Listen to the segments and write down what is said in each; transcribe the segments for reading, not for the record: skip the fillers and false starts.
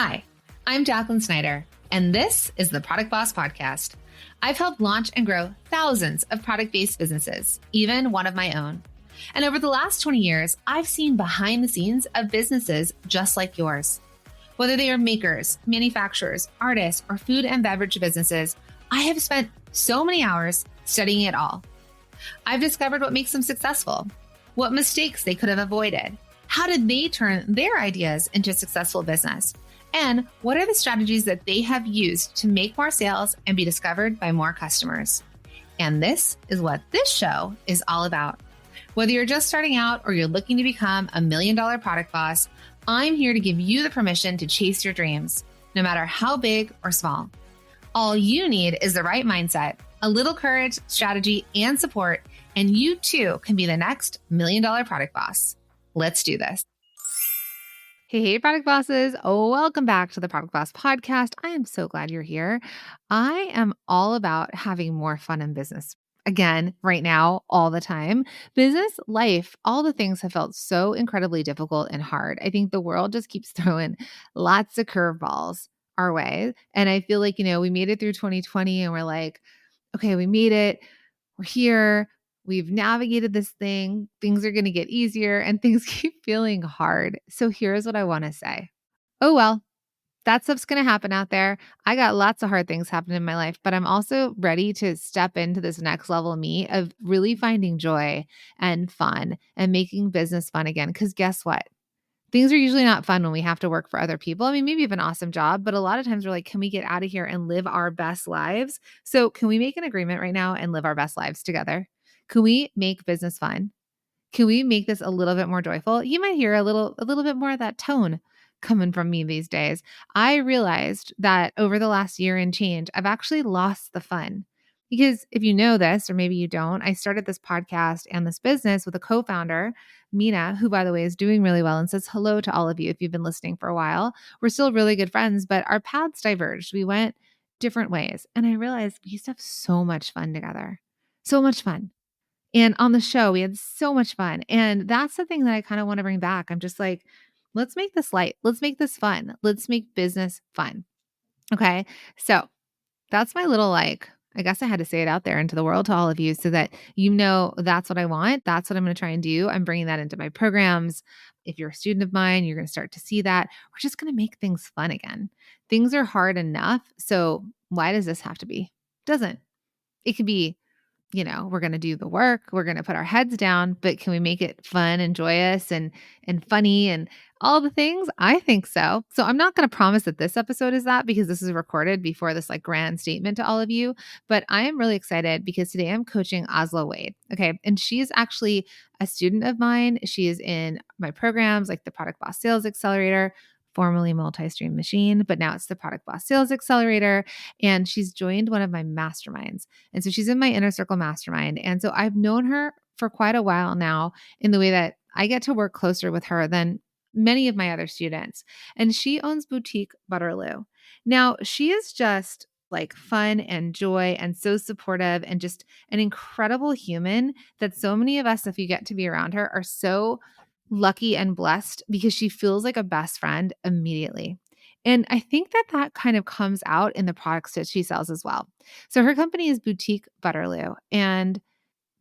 Hi, I'm Jacqueline Snyder, and this is the Product Boss Podcast. I've helped launch and grow thousands of product-based businesses, even one of my own. And over the last 20 years, I've seen behind the scenes of businesses just like yours. Whether they are makers, manufacturers, artists, or food and beverage businesses, I have spent so many hours studying it all. I've discovered what makes them successful, what mistakes they could have avoided, how did they turn their ideas into a successful business, and what are the strategies that they have used to make more sales and be discovered by more customers. And this is what this show is all about. Whether you're just starting out or you're looking to become $1 million product boss, I'm here to give you the permission to chase your dreams, no matter how big or small. All you need is the right mindset, a little courage, strategy, and support, and you too can be the next $1 million product boss. Let's do this. Hey, product bosses. Welcome back to the Product Boss Podcast. I am so glad you're here. I am all about having more fun in business. Again, right now, all the time. Business, life, all the things have felt so incredibly difficult and hard. I think the world just keeps throwing lots of curveballs our way. And I feel like, we made it through 2020 and we're like, okay, we made it. We're here. We've navigated this thing. Things are going to get easier and things keep feeling hard. So here's what I want to say. Oh, well, that stuff's going to happen out there. I got lots of hard things happening in my life, but I'm also ready to step into this next level of me of really finding joy and fun and making business fun again. Because guess what? Things are usually not fun when we have to work for other people. I mean, maybe you have an awesome job, but a lot of times we're like, can we get out of here and live our best lives? So can we make an agreement right now and live our best lives together? Can we make business fun? Can we make this a little bit more joyful? You might hear a little bit more of that tone coming from me these days. I realized that over the last year and change, I've actually lost the fun. Because if you know this, or maybe you don't, I started this podcast and this business with a co-founder, Mina, who, by the way, is doing really well and says hello to all of you if you've been listening for a while. We're still really good friends, but our paths diverged. We went different ways. And I realized we used to have so much fun together. So much fun. And on the show, we had so much fun. And that's the thing that I kind of want to bring back. I'm just like, let's make this light. Let's make this fun. Let's make business fun. Okay. So that's my little I guess I had to say it out there into the world to all of you so that that's what I want. That's what I'm going to try and do. I'm bringing that into my programs. If you're a student of mine, you're going to start to see that. We're just going to make things fun again. Things are hard enough. So why does this have to be? Doesn't. It could be, we're going to do the work, we're going to put our heads down, but can we make it fun and joyous and funny and all the things? I think so. So I'm not going to promise that this episode is that because this is recorded before this grand statement to all of you, but I am really excited because today I'm coaching Asli Wade. Okay. And she's actually a student of mine. She is in my programs like the Product Boss Sales Accelerator, formerly Multi-Stream Machine, but now it's the Product Boss Sales Accelerator. And she's joined one of my masterminds. And so she's in my Inner Circle mastermind. And so I've known her for quite a while now in the way that I get to work closer with her than many of my other students. And she owns Boutique Butterloo. Now, she is just fun and joy and so supportive and just an incredible human that so many of us, if you get to be around her, are so lucky and blessed because she feels like a best friend immediately. And I think that kind of comes out in the products that she sells as well. So her company is Boutique Butterloo. And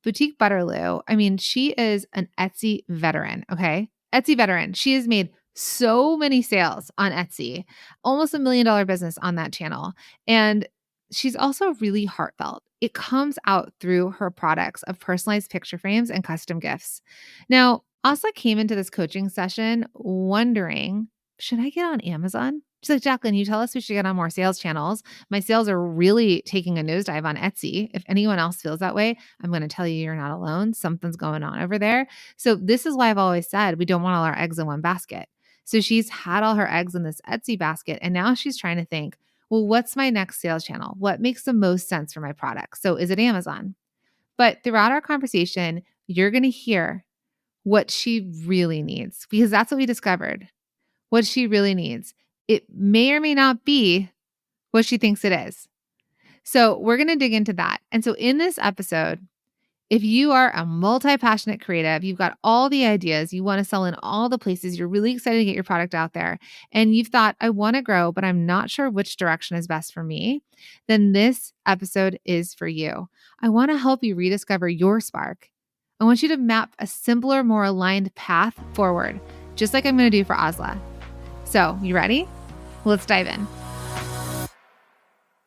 Boutique Butterloo, I mean, she is an Etsy veteran, okay? Etsy veteran. She has made so many sales on Etsy, almost $1 million business on that channel. And she's also really heartfelt. It comes out through her products of personalized picture frames and custom gifts. Now, Asli came into this coaching session wondering, should I get on Amazon? She's like, Jacqueline, you tell us we should get on more sales channels. My sales are really taking a nosedive on Etsy. If anyone else feels that way, I'm going to tell you you're not alone. Something's going on over there. So this is why I've always said we don't want all our eggs in one basket. So she's had all her eggs in this Etsy basket. And now she's trying to think, well, what's my next sales channel? What makes the most sense for my product? So is it Amazon? But throughout our conversation, you're going to hear what she really needs, because that's what we discovered. What she really needs. It may or may not be what she thinks it is. So we're going to dig into that. And so in this episode, If you are a multi-passionate creative, you've got all the ideas, you want to sell in all the places, you're really excited to get your product out there, and you've thought, I want to grow, but I'm not sure which direction is best for me, then this episode is for you. I want to help you rediscover your spark. I want you to map a simpler, more aligned path forward, just like I'm going to do for Asla. So, you ready? Let's dive in.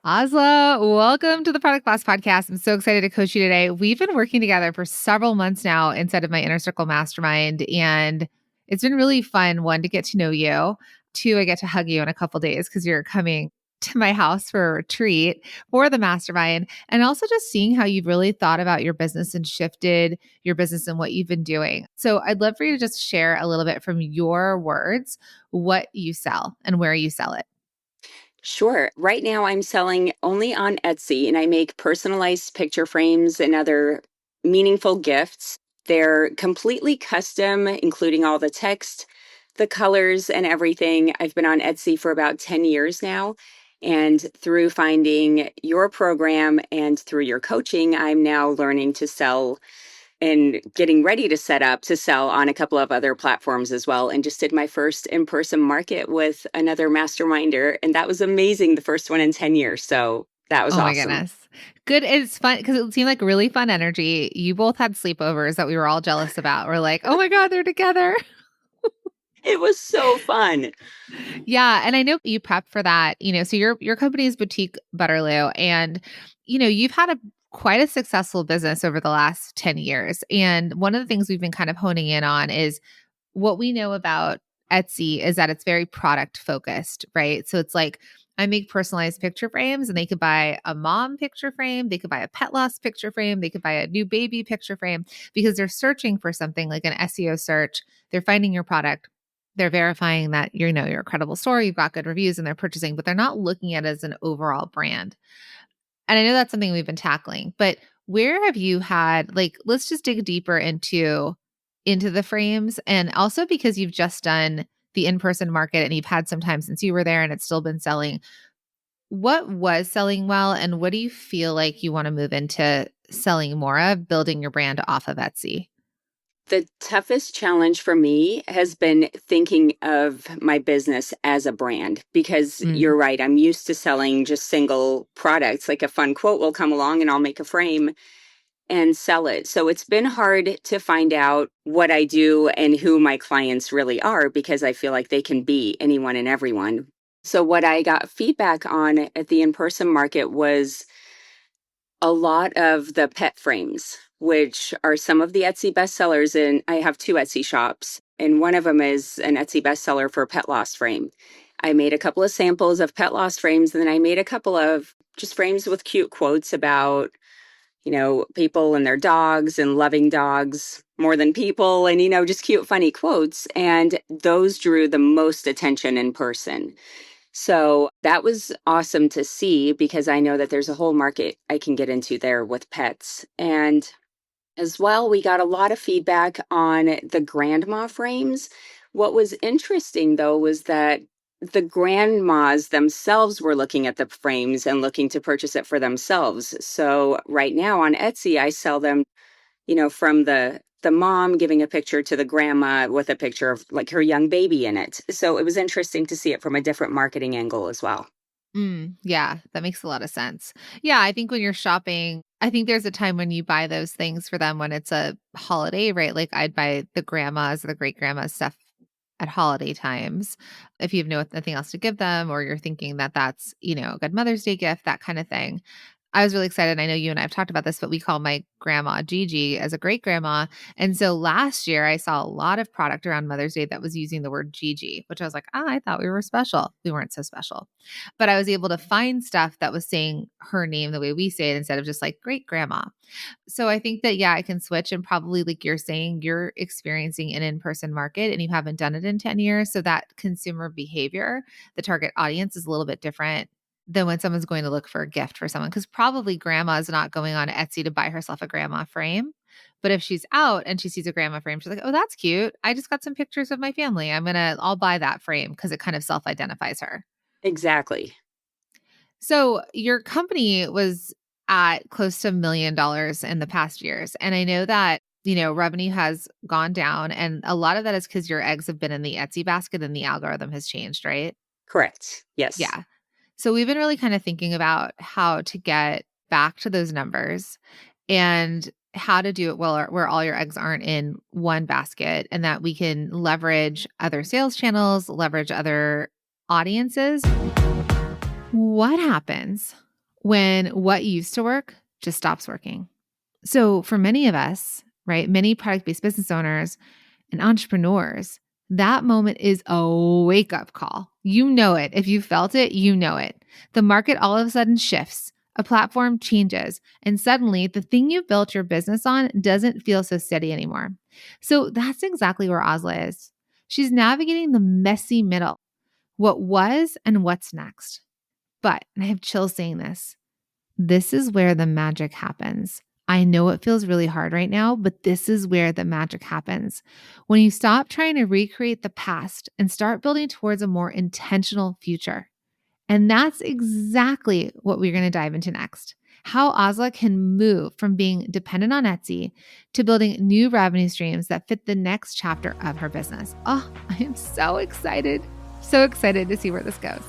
Asla, welcome to the Product Boss Podcast. I'm so excited to coach you today. We've been working together for several months now inside of my Inner Circle Mastermind, and it's been really fun. One, to get to know you. Two, I get to hug you in a couple days because you're coming to my house for a retreat for the mastermind, and also just seeing how you've really thought about your business and shifted your business and what you've been doing. So I'd love for you to just share a little bit from your words what you sell and where you sell it. Sure. Right now, I'm selling only on Etsy, and I make personalized picture frames and other meaningful gifts. They're completely custom, including all the text, the colors, and everything. I've been on Etsy for about 10 years now. And through finding your program and through your coaching, I'm now learning to sell and getting ready to set up to sell on a couple of other platforms as well. And just did my first in-person market with another masterminder. And that was amazing. The first one in 10 years. So that was Oh my awesome. goodness. Good. It's fun because it seemed like really fun energy. You both had sleepovers that we were all jealous about. We're like, oh my God, they're together. It was so fun. Yeah. And I know you prepped for that, so your company is Boutique Butterloo, and you've had quite a successful business over the last 10 years. And one of the things we've been kind of honing in on is what we know about Etsy is that it's very product focused, right? So it's like, I make personalized picture frames, and they could buy a mom picture frame, they could buy a pet loss picture frame, they could buy a new baby picture frame because they're searching for something like an SEO search. They're finding your product. They're verifying that you're a credible store, you've got good reviews, and they're purchasing, but they're not looking at it as an overall brand. And I know that's something we've been tackling, but where have you had, like, let's just dig deeper into the frames, and also because you've just done the in-person market and you've had some time since you were there and it's still been selling. What was selling well, and what do you feel like you want to move into selling more of, building your brand off of Etsy? The toughest challenge for me has been thinking of my business as a brand because Mm. you're right. I'm used to selling just single products. Like a fun quote will come along and I'll make a frame and sell it. So it's been hard to find out what I do and who my clients really are because I feel like they can be anyone and everyone. So what I got feedback on at the in-person market was a lot of the pet frames, which are some of the Etsy bestsellers. And I have two Etsy shops, and one of them is an Etsy bestseller for pet loss frame. I made a couple of samples of pet loss frames, and then I made a couple of just frames with cute quotes about, people and their dogs and loving dogs more than people and, just cute, funny quotes. And those drew the most attention in person. So that was awesome to see because I know that there's a whole market I can get into there with pets. And as well, we got a lot of feedback on the grandma frames. What was interesting, though, was that the grandmas themselves were looking at the frames and looking to purchase it for themselves. So right now on Etsy, I sell them, from the mom giving a picture to the grandma with a picture of like her young baby in it. So it was interesting to see it from a different marketing angle as well. Yeah, that makes a lot of sense. Yeah, I think when you're shopping, I think there's a time when you buy those things for them when it's a holiday, right? Like I'd buy the grandmas or the great grandmas stuff at holiday times. If you have nothing else to give them, or you're thinking that that's, a good Mother's Day gift, that kind of thing. I was really excited. I know you and I have talked about this, but we call my grandma Gigi as a great grandma. And so last year I saw a lot of product around Mother's Day that was using the word Gigi, which I was like, I thought we were special. We weren't so special. But I was able to find stuff that was saying her name the way we say it instead of just like great grandma. So I think that, yeah, I can switch, and probably like you're saying, you're experiencing an in-person market and you haven't done it in 10 years. So that consumer behavior, the target audience is a little bit different than when someone's going to look for a gift for someone. Because probably grandma is not going on Etsy to buy herself a grandma frame. But if she's out and she sees a grandma frame, she's like, oh, that's cute. I just got some pictures of my family. I'll buy that frame because it kind of self-identifies her. Exactly. So your company was at close to $1 million in the past years. And I know that, revenue has gone down. And a lot of that is because your eggs have been in the Etsy basket and the algorithm has changed, right? Correct. Yes. Yeah. So we've been really kind of thinking about how to get back to those numbers and how to do it well where all your eggs aren't in one basket, and that we can leverage other sales channels, leverage other audiences. What happens when what used to work just stops working? So for many of us, right, many product-based business owners and entrepreneurs, that moment is a wake-up call. You know it. If you felt it, you know it. The market all of a sudden shifts. A platform changes, and suddenly the thing you built your business on doesn't feel so steady anymore. So that's exactly where Asla is. She's navigating the messy middle, what was and what's next. But, and I have chills saying this is where the magic happens. I know it feels really hard right now, but this is where the magic happens. When you stop trying to recreate the past and start building towards a more intentional future. And that's exactly what we're going to dive into next. How Asla can move from being dependent on Etsy to building new revenue streams that fit the next chapter of her business. Oh, I am so excited. So excited to see where this goes.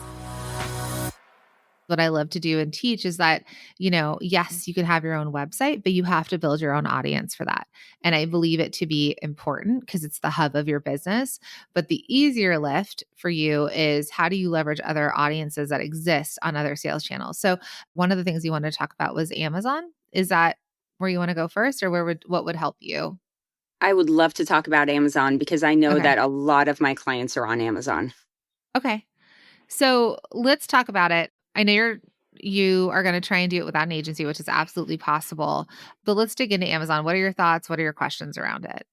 What I love to do and teach is that, yes, you can have your own website, but you have to build your own audience for that. And I believe it to be important because it's the hub of your business. But the easier lift for you is how do you leverage other audiences that exist on other sales channels? So one of the things you wanted to talk about was Amazon. Is that where you want to go first, or what would help you? I would love to talk about Amazon because I know Okay. that a lot of my clients are on Amazon. Okay. So let's talk about it. I know you are going to try and do it without an agency, which is absolutely possible. But let's dig into Amazon. What are your thoughts? What are your questions around it?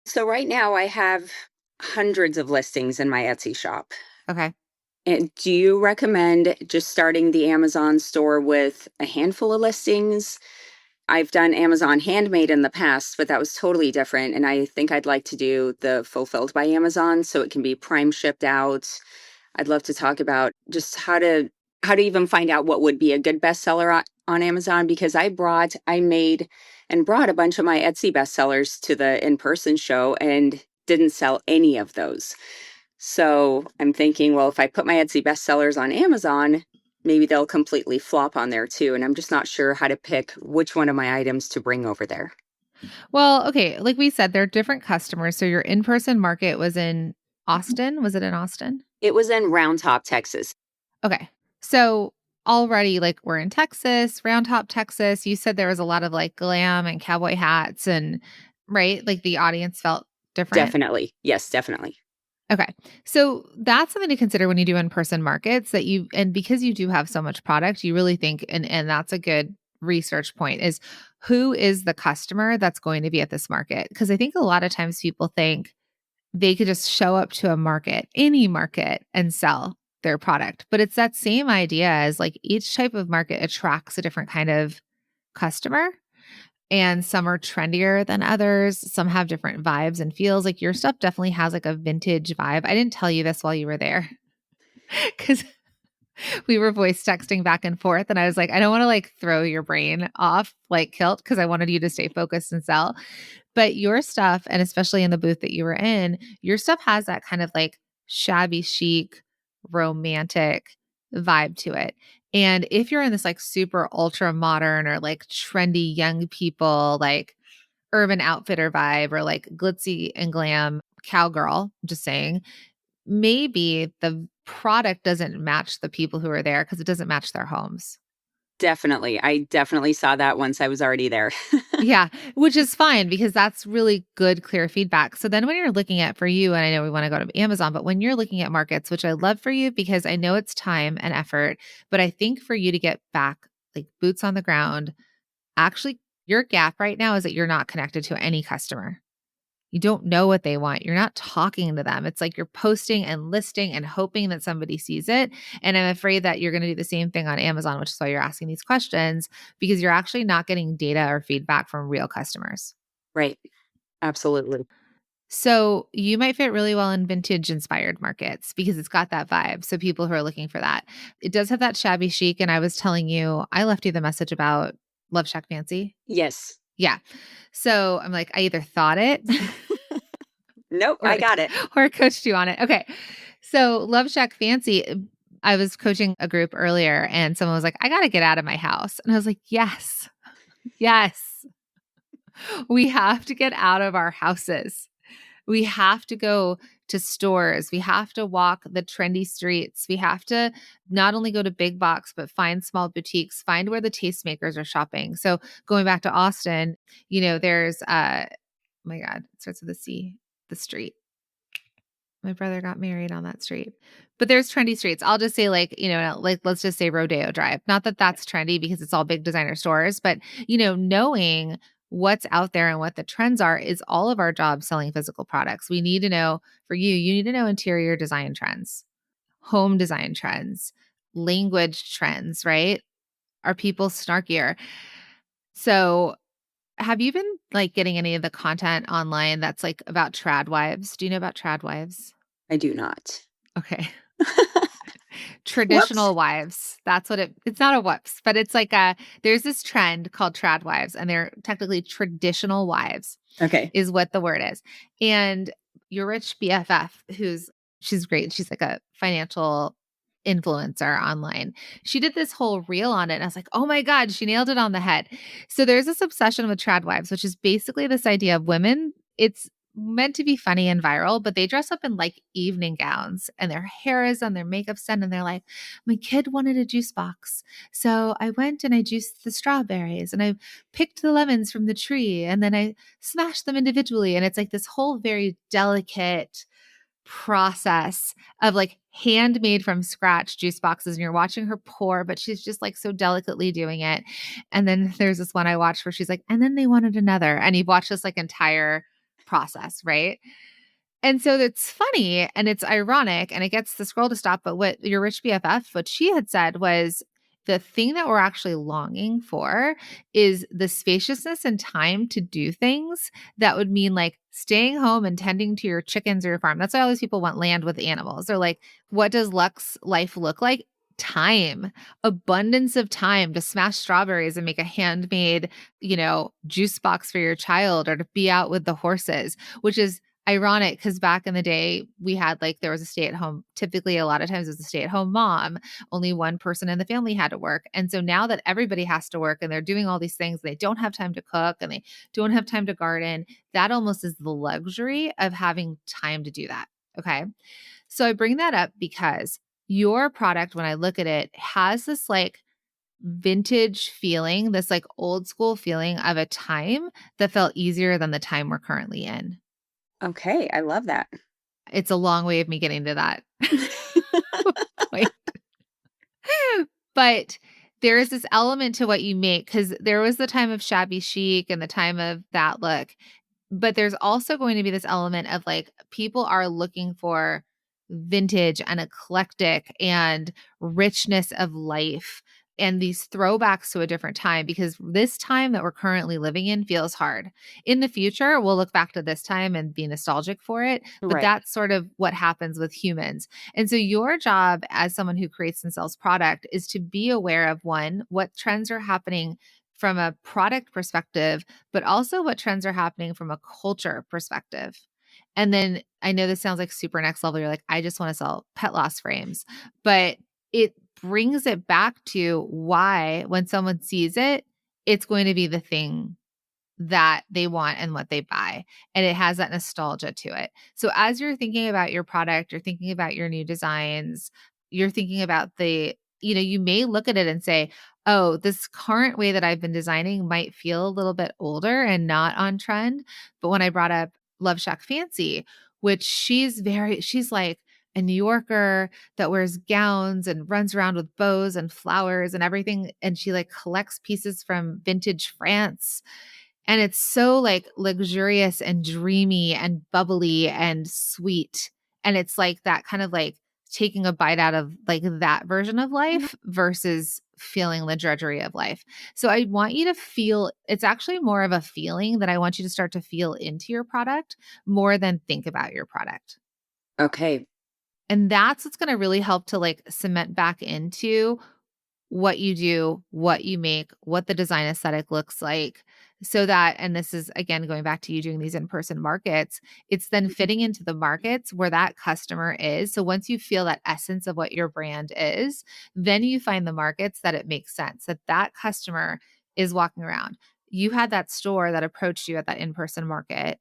So right now I have hundreds of listings in my Etsy shop. Okay. And do you recommend just starting the Amazon store with a handful of listings? I've done Amazon Handmade in the past, but that was totally different. And I think I'd like to do the Fulfilled by Amazon so it can be prime shipped out. I'd love to talk about just how to even find out what would be a good bestseller on Amazon, because I made and brought a bunch of my Etsy bestsellers to the in-person show and didn't sell any of those. So I'm thinking, well, if I put my Etsy bestsellers on Amazon, maybe they'll completely flop on there too. And I'm just not sure how to pick which one of my items to bring over there. Well, okay. Like we said, they're different customers. So your in-person market was in Austin. Was it in Austin? It was in Round Top, Texas. Okay. So already, like, we're in Texas, Round Top, Texas. You said there was a lot of like glam and cowboy hats and, right? Like the audience felt different. Definitely. Yes, definitely. Okay. So that's something to consider when you do in-person markets and because you do have so much product, you really think, and that's a good research point, is who is the customer that's going to be at this market? Because I think a lot of times people think they could just show up to a market, any market, and sell their product. But it's that same idea as like each type of market attracts a different kind of customer. And some are trendier than others. Some have different vibes and feels. Like your stuff definitely has like a vintage vibe. I didn't tell you this while you were there because we were voice texting back and forth. And I was like, I don't want to like throw your brain off like kilt because I wanted you to stay focused and sell. But your stuff, and especially in the booth that you were in, your stuff has that kind of like shabby chic, romantic vibe to it. And if you're in this like super ultra modern or like trendy young people, like Urban Outfitter vibe or like glitzy and glam cowgirl, I'm just saying, maybe the product doesn't match the people who are there because it doesn't match their homes. Definitely. I definitely saw that once I was already there. Yeah, which is fine because that's really good, clear feedback. So then when you're looking at for you, and I know we want to go to Amazon, but when you're looking at markets, which I love for you because I know it's time and effort, but I think for you to get back like boots on the ground, actually your gap right now is that you're not connected to any customer. You don't know what they want. You're not talking to them. It's like you're posting and listing and hoping that somebody sees it. And I'm afraid that you're going to do the same thing on Amazon, which is why you're asking these questions, because you're actually not getting data or feedback from real customers. Right. Absolutely. So you might fit really well in vintage inspired markets because it's got that vibe. So people who are looking for that, it does have that shabby chic. And I was telling you, I left you the message about Love Shack Fancy? Yes. Yeah. So I'm like, I either thought it Nope, or I got it. or coached you on it. Okay. So Love Shack Fancy, I was coaching a group earlier and someone was like, I got to get out of my house. And I was like, yes, yes, we have to get out of our houses. We have to go to stores. We have to walk the trendy streets. We have to not only go to big box, but find small boutiques, find where the tastemakers are shopping. So going back to Austin, there's, oh my God, it starts with a C, the street. My brother got married on that street. But there's trendy streets. I'll just say let's just say Rodeo Drive. Not that that's trendy because it's all big designer stores, but knowing what's out there and what the trends are is all of our jobs selling physical products. We need to know, for you need to know interior design trends, home design trends, language trends, right? Are people snarkier? So have you been like getting any of the content online that's like about trad wives? Do you know about trad wives? I do not. Okay. Whoops. Traditional wives. That's what it's not a whoops, but it's like there's this trend called trad wives and they're technically traditional wives Okay. is what the word is. And your rich BFF, she's great. She's like a financial influencer online. She did this whole reel on it. And I was like, oh my God, she nailed it on the head. So there's this obsession with trad wives, which is basically this idea of women. It's meant to be funny and viral, but they dress up in like evening gowns and their hair is on, their makeup's done. And they're like, my kid wanted a juice box. So I went and I juiced the strawberries and I picked the lemons from the tree and then I smashed them individually. And it's like this whole very delicate process of like handmade from scratch juice boxes and you're watching her pour, but she's just like so delicately doing it. And then there's this one I watched where she's like, and then they wanted another. And you've watched this like entire process, right? And so it's funny and it's ironic and it gets the scroll to stop. But what your rich BFF, what she had said was the thing that we're actually longing for is the spaciousness and time to do things that would mean like staying home and tending to your chickens or your farm. That's why all these people want land with animals. They're like, what does Luck's life look like? Time, abundance of time to smash strawberries and make a handmade, juice box for your child or to be out with the horses, which is ironic because back in the day we had like there was a stay-at-home, typically a lot of times it was a stay-at-home mom, only one person in the family had to work. And so now that everybody has to work and they're doing all these things, they don't have time to cook and they don't have time to garden. That almost is the luxury of having time to do that. Okay. So I bring that up because your product, when I look at it, has this like vintage feeling, this like old school feeling of a time that felt easier than the time we're currently in. Okay, I love that. It's a long way of me getting to that point. But there is this element to what you make because there was the time of shabby chic and the time of that look. But there's also going to be this element of like people are looking for vintage and eclectic and richness of life and these throwbacks to a different time because this time that we're currently living in feels hard. In the future, we'll look back to this time and be nostalgic for it, but Right. that's sort of what happens with humans. And so your job as someone who creates and sells product is to be aware of one, what trends are happening from a product perspective, but also what trends are happening from a culture perspective. And then I know this sounds like super next level. You're like, I just want to sell pet loss frames, but it brings it back to why when someone sees it, it's going to be the thing that they want and what they buy. And it has that nostalgia to it. So as you're thinking about your product, you're thinking about your new designs, you're thinking about you may look at it and say, oh, this current way that I've been designing might feel a little bit older and not on trend. But when I brought up Love Shack Fancy, which she's like a New Yorker that wears gowns and runs around with bows and flowers and everything. And she like collects pieces from vintage France. And it's so like luxurious and dreamy and bubbly and sweet. And it's like that kind of like taking a bite out of like that version of life versus feeling the drudgery of life. So I want you to feel, it's actually more of a feeling that I want you to start to feel into your product more than think about your product. Okay. And that's what's going to really help to like cement back into what you do, what you make, what the design aesthetic looks like. So that, and this is again, going back to you doing these in-person markets, it's then fitting into the markets where that customer is. So once you feel that essence of what your brand is, then you find the markets that it makes sense that that customer is walking around. You had that store that approached you at that in-person market.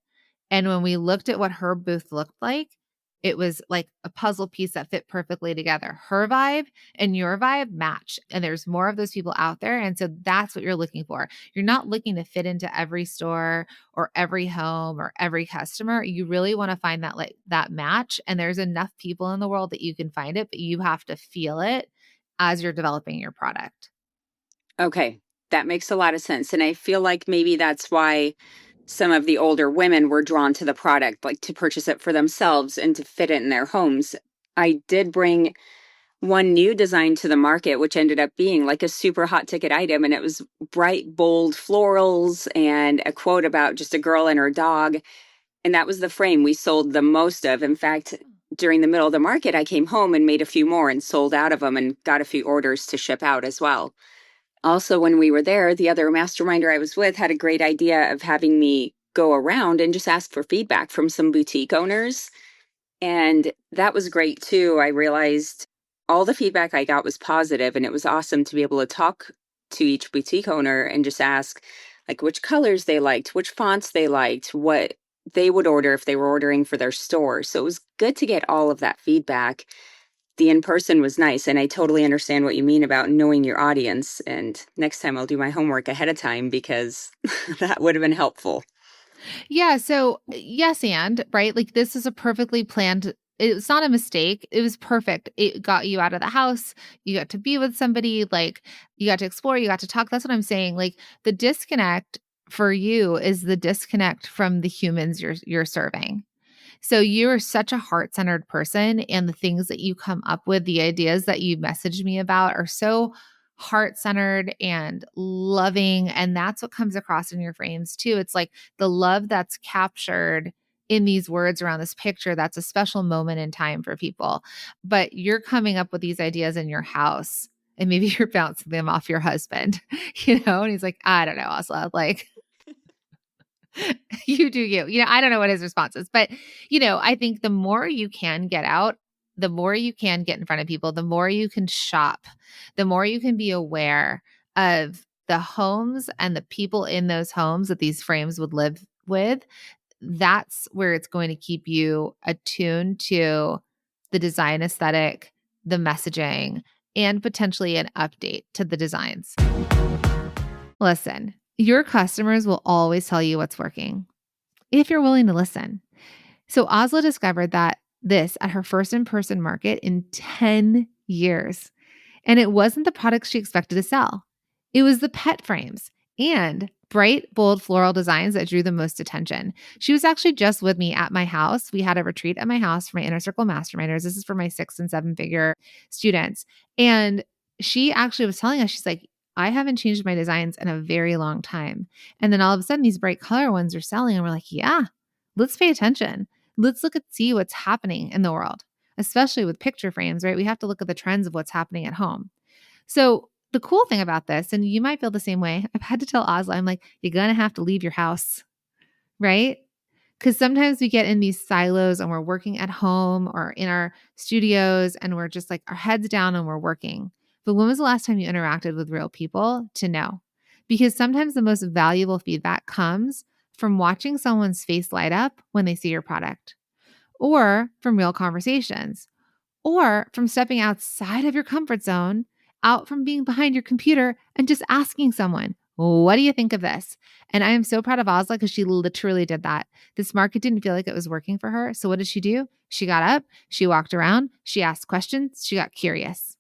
And when we looked at what her booth looked like, it was like a puzzle piece that fit perfectly together. Her vibe and your vibe match. And there's more of those people out there. And so that's what you're looking for. You're not looking to fit into every store or every home or every customer. You really want to find that like that match. And there's enough people in the world that you can find it, but you have to feel it as you're developing your product. Okay, that makes a lot of sense. And I feel like maybe that's why some of the older women were drawn to the product, like to purchase it for themselves and to fit it in their homes. I did bring one new design to the market, which ended up being like a super hot ticket item. And it was bright, bold florals and a quote about just a girl and her dog. And that was the frame we sold the most of. In fact, during the middle of the market, I came home and made a few more and sold out of them and got a few orders to ship out as well. Also, when we were there, the other masterminder I was with had a great idea of having me go around and just ask for feedback from some boutique owners. And that was great too. I realized all the feedback I got was positive, and it was awesome to be able to talk to each boutique owner and just ask like which colors they liked, which fonts they liked, what they would order if they were ordering for their store. So it was good to get all of that feedback. The in-person was nice, and I totally understand what you mean about knowing your audience. And next time I'll do my homework ahead of time because that would have been helpful. Yeah. So yes, and right, like this is a perfectly planned. It's not a mistake. It was perfect. It got you out of the house. You got to be with somebody. Like you got to explore. You got to talk. That's what I'm saying. Like the disconnect for you is the disconnect from the humans you're serving. So you're such a heart-centered person, and the things that you come up with, the ideas that you messaged me about are so heart-centered and loving, and that's what comes across in your frames too. It's like the love that's captured in these words around this picture, that's a special moment in time for people. But you're coming up with these ideas in your house, and maybe you're bouncing them off your husband, and he's like, I don't know, Asla, like you do you. I don't know what his response is, but I think the more you can get out, the more you can get in front of people, the more you can shop, the more you can be aware of the homes and the people in those homes that these frames would live with. That's where it's going to keep you attuned to the design aesthetic, the messaging, and potentially an update to the designs. Listen, your customers will always tell you what's working if you're willing to listen. So Asla discovered that this at her first in-person market in 10 years. And it wasn't the products she expected to sell. It was the pet frames and bright, bold floral designs that drew the most attention. She was actually just with me at my house. We had a retreat at my house for my Inner Circle Masterminders. This is for my 6 and 7 figure students. And she actually was telling us, she's like, I haven't changed my designs in a very long time. And then all of a sudden, these bright color ones are selling. And we're like, yeah, let's pay attention. Let's look at see what's happening in the world, especially with picture frames, right? We have to look at the trends of what's happening at home. So the cool thing about this, and you might feel the same way, I've had to tell Asla, I'm like, you're going to have to leave your house, right? Because sometimes we get in these silos and we're working at home or in our studios and we're just like our heads down and we're working. But when was the last time you interacted with real people to know? Because sometimes the most valuable feedback comes from watching someone's face light up when they see your product, or from real conversations, or from stepping outside of your comfort zone, out from being behind your computer and just asking someone, what do you think of this? And I am so proud of Asla because she literally did that. This market didn't feel like it was working for her. So what did she do? She got up, she walked around, she asked questions, she got curious.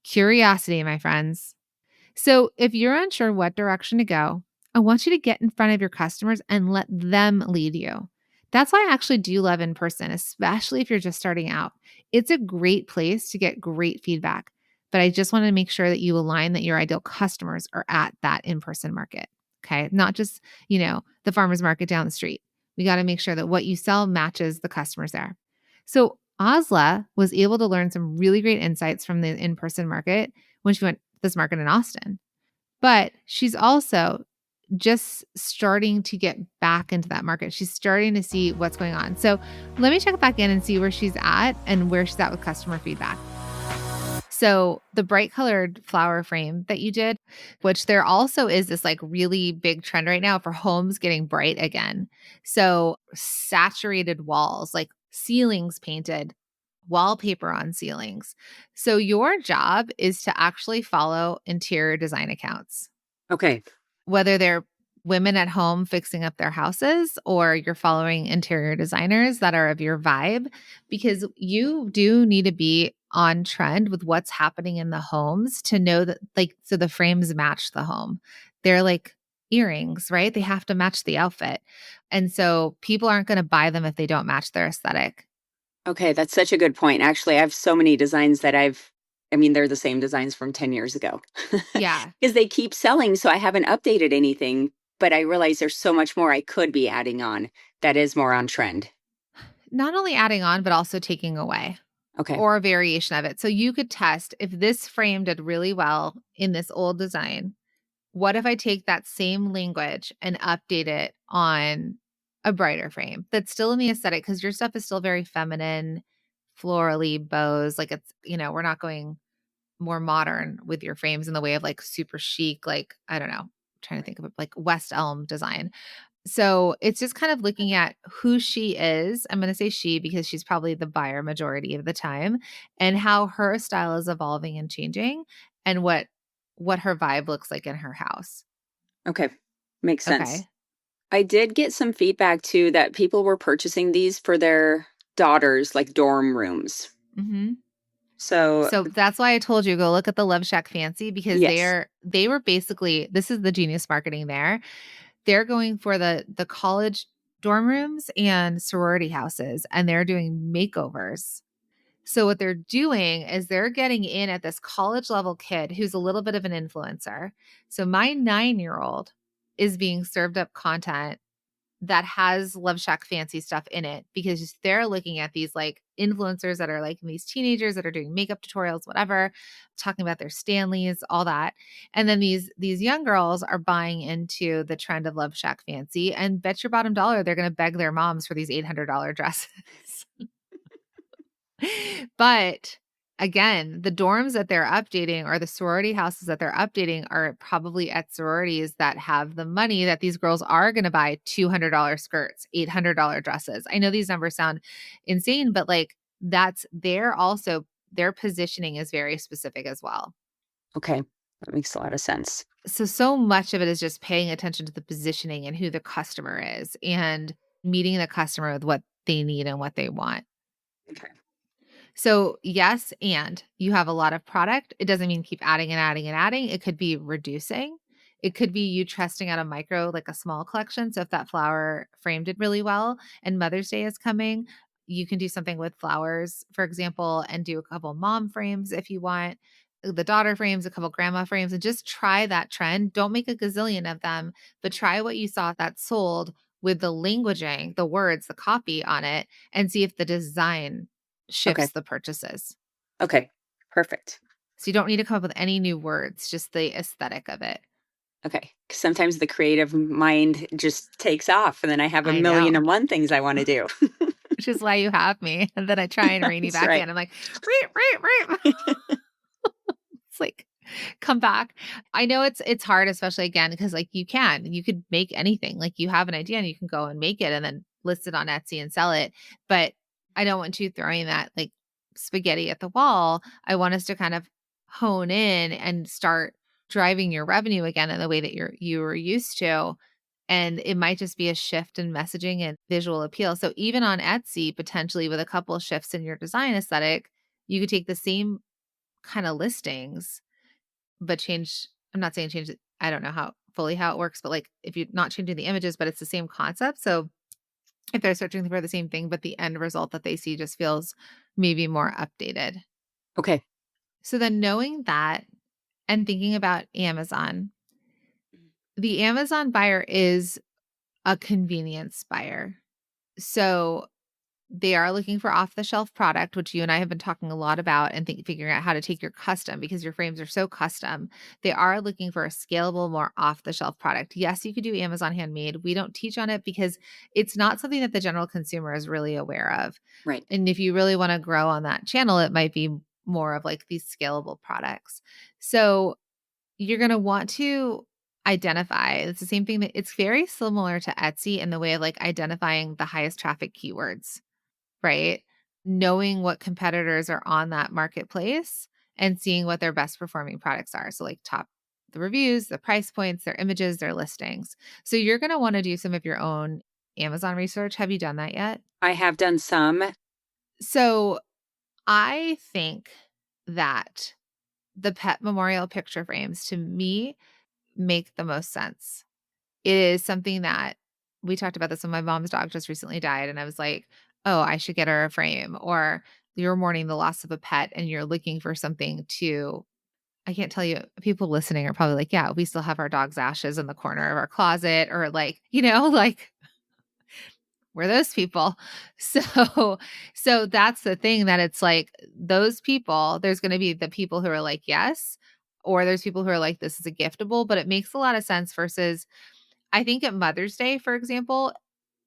Curiosity, my friends. So if you're unsure what direction to go, I want you to get in front of your customers and let them lead you. That's why I actually do love in person, especially if you're just starting out. It's a great place to get great feedback, but I just want to make sure that you align that your ideal customers are at that in-person market. Okay. Not just, the farmer's market down the street. We got to make sure that what you sell matches the customers there. So Asla was able to learn some really great insights from the in-person market when she went this market in Austin. But she's also just starting to get back into that market. She's starting to see what's going on. So let me check back in and see where she's at and where she's at with customer feedback. So the bright colored flower frame that you did, which there also is this like really big trend right now for homes getting bright again. So saturated walls, like ceilings painted, wallpaper on ceilings. So your job is to actually follow interior design accounts, Okay. whether they're women at home fixing up their houses or you're following interior designers that are of your vibe, because you do need to be on trend with what's happening in the homes to know that, like, so the frames match the home. They're like earrings, right? They have to match the outfit. And so people aren't going to buy them if they don't match their aesthetic. Okay, that's such a good point. Actually, I have so many designs that I mean, they're the same designs from 10 years ago Yeah. because they keep selling. So I haven't updated anything, but I realize there's so much more I could be adding on that is more on trend. Not only adding on, but also taking away Okay. or a variation of it. So you could test if this frame did really well in this old design. What if I take that same language and update it on a brighter frame that's still in the aesthetic? Because your stuff is still very feminine, florally, bows. Like it's, we're not going more modern with your frames in the way of like super chic, like, I don't know, I'm trying to think of it like West Elm design. So it's just kind of looking at who she is. I'm going to say she because she's probably the buyer majority of the time, and how her style is evolving and changing, and what her vibe looks like in her house. Okay. Makes sense. Okay. I did get some feedback too that people were purchasing these for their daughters, like dorm rooms. Mm-hmm. So, So that's why I told you go look at the Love Shack Fancy, because yes. they were basically, this is the genius marketing there. They're going for the college dorm rooms and sorority houses, and they're doing makeovers. So what they're doing is they're getting in at this college level kid who's a little bit of an influencer. So my 9-year-old is being served up content that has Love Shack Fancy stuff in it, because they're looking at these like influencers that are like these teenagers that are doing makeup tutorials, whatever, talking about their Stanleys, all that. And then these young girls are buying into the trend of Love Shack Fancy, and bet your bottom dollar they're going to beg their moms for these $800 dresses. But again, the dorms that they're updating or the sorority houses that they're updating are probably at sororities that have the money that these girls are going to buy $200 skirts, $800 dresses. I know these numbers sound insane, but like their positioning is very specific as well. Okay. That makes a lot of sense. So much of it is just paying attention to the positioning and who the customer is and meeting the customer with what they need and what they want. Okay. So yes, and you have a lot of product. It doesn't mean keep adding and adding and adding. It could be reducing. It could be you testing out a micro, like a small collection. So if that flower frame did really well and Mother's Day is coming, you can do something with flowers, for example, and do a couple mom frames if you want, the daughter frames, a couple grandma frames, and just try that trend. Don't make a gazillion of them, but try what you saw that sold with the languaging, the words, the copy on it, and see if the design Okay. shifts the purchases. Okay. Perfect. So you don't need to come up with any new words, just the aesthetic of it. Okay. 'Cause sometimes the creative mind just takes off and then I have a I million know, and one things I want to do. which is why you have me. And then I try and rein you That's back right. in. I'm like, reap, reap, reap. It's like, come back. I know it's hard, especially again, because like you could make anything. Like you have an idea and you can go and make it and then list it on Etsy and sell it. But I don't want you throwing that like spaghetti at the wall. I want us to kind of hone in and start driving your revenue again in the way that you were used to. And it might just be a shift in messaging and visual appeal. So even on Etsy, potentially with a couple of shifts in your design aesthetic, you could take the same kind of listings, but change. I'm not saying change it. I don't know how it works, but like if you're not changing the images, but it's the same concept. So if they're searching for the same thing, but the end result that they see just feels maybe more updated. Okay. So then knowing that and thinking about Amazon, the Amazon buyer is a convenience buyer. So They are looking for off-the-shelf product, which you and I have been talking a lot about, and figuring out how to take your custom, because your frames are so custom. They are looking for a scalable, more off-the-shelf product. Yes, you could do Amazon handmade. We don't teach on it because it's not something that the general consumer is really aware of. Right. And if you really want to grow on that channel, it might be more of like these scalable products. So you're going to want to identify. It's the same thing that it's very similar to Etsy in the way of like identifying the highest traffic keywords, right? Knowing what competitors are on that marketplace and seeing what their best performing products are. So like the reviews, the price points, their images, their listings. So you're going to want to do some of your own Amazon research. Have you done that yet? I have done some. So I think that the pet memorial picture frames to me make the most sense. It is something that we talked about this when my mom's dog just recently died. And I was like, oh, I should get her a frame. Or you're mourning the loss of a pet and you're looking for something to, I can't tell you, people listening are probably like, yeah, we still have our dog's ashes in the corner of our closet, or like, like we're those people. So that's the thing, that it's like those people, there's going to be the people who are like, yes, or there's people who are like, this is a giftable, but it makes a lot of sense versus, I think at Mother's Day, for example,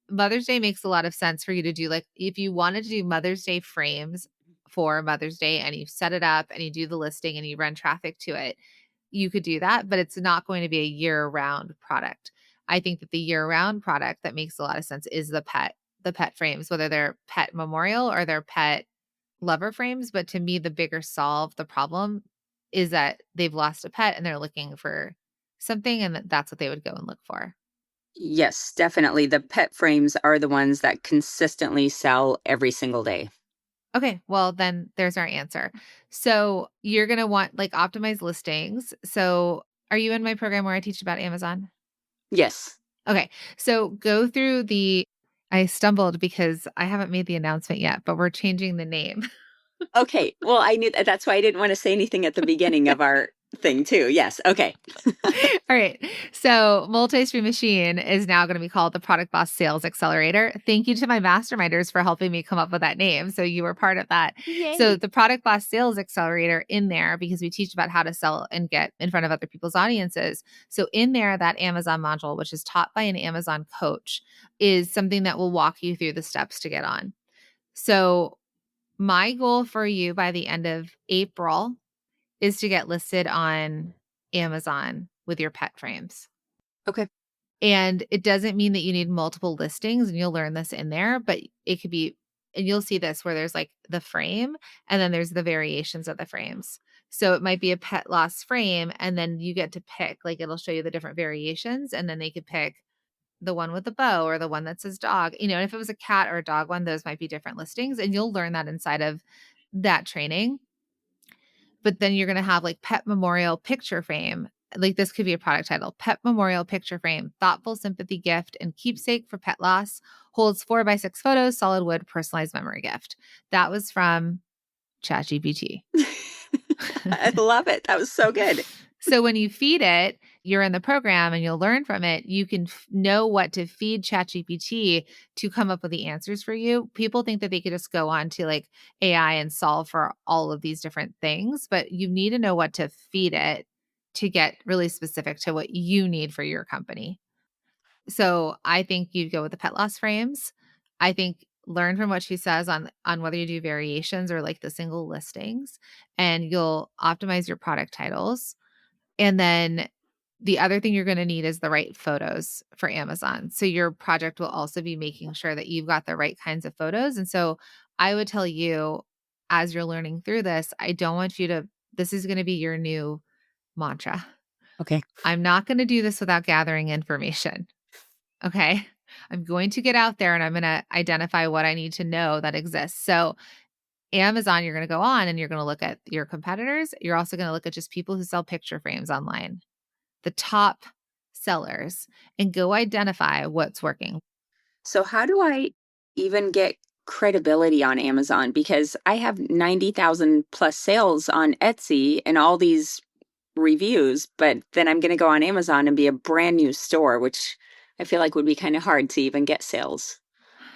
Mother's Day makes a lot of sense for you to do, like, if you wanted to do Mother's Day frames for Mother's Day and you set it up and you do the listing and you run traffic to it, you could do that, but it's not going to be a year-round product. I think that the year-round product that makes a lot of sense is the pet frames, whether they're pet memorial or they're pet lover frames. But to me, the bigger the problem is that they've lost a pet and they're looking for something, and that's what they would go and look for. Yes, definitely. The pet frames are the ones that consistently sell every single day. Okay, well then there's our answer. So you're going to want like optimized listings. So are you in my program where I teach about Amazon? Yes. Okay. So go through I stumbled because I haven't made the announcement yet, but we're changing the name. Okay. Well, I knew that's why I didn't want to say anything at the beginning of our thing too. Yes. Okay. All right. So Multi-Stream Machine is now going to be called the Product Boss Sales Accelerator. Thank you to my masterminders for helping me come up with that name. So you were part of that. Yay. So the Product Boss Sales Accelerator in there, because we teach about how to sell and get in front of other people's audiences. So in there, that Amazon module, which is taught by an Amazon coach, is something that will walk you through the steps to get on. So my goal for you by the end of April is to get listed on Amazon with your pet frames. Okay. And it doesn't mean that you need multiple listings, and you'll learn this in there, but it could be, and you'll see this where there's like the frame and then there's the variations of the frames. So it might be a pet loss frame, and then you get to pick, like it'll show you the different variations, and then they could pick the one with the bow or the one that says dog. And if it was a cat or a dog one, those might be different listings, and you'll learn that inside of that training. But then you're going to have like pet memorial picture frame. Like this could be a product title: pet memorial picture frame, thoughtful sympathy gift and keepsake for pet loss, holds 4x6 photos, solid wood, personalized memory gift. That was from ChatGPT. I love it. That was so good. So when you feed it, you're in the program and you'll learn from it. You can know what to feed ChatGPT to come up with the answers for you. People think that they could just go on to like AI and solve for all of these different things, but you need to know what to feed it to get really specific to what you need for your company. So I think you'd go with the pet loss frames. I think learn from what she says on whether you do variations or like the single listings, and you'll optimize your product titles. And then the other thing you're going to need is the right photos for Amazon. So your project will also be making sure that you've got the right kinds of photos. And so I would tell you, as you're learning through this, I don't want you to, this is going to be your new mantra. Okay. I'm not going to do this without gathering information. Okay. I'm going to get out there and I'm going to identify what I need to know that exists. So Amazon, you're going to go on and you're going to look at your competitors. You're also going to look at just people who sell picture frames online, the top sellers, and go identify what's working. So how do I even get credibility on Amazon? Because I have 90,000 plus sales on Etsy and all these reviews, but then I'm going to go on Amazon and be a brand new store, which I feel like would be kind of hard to even get sales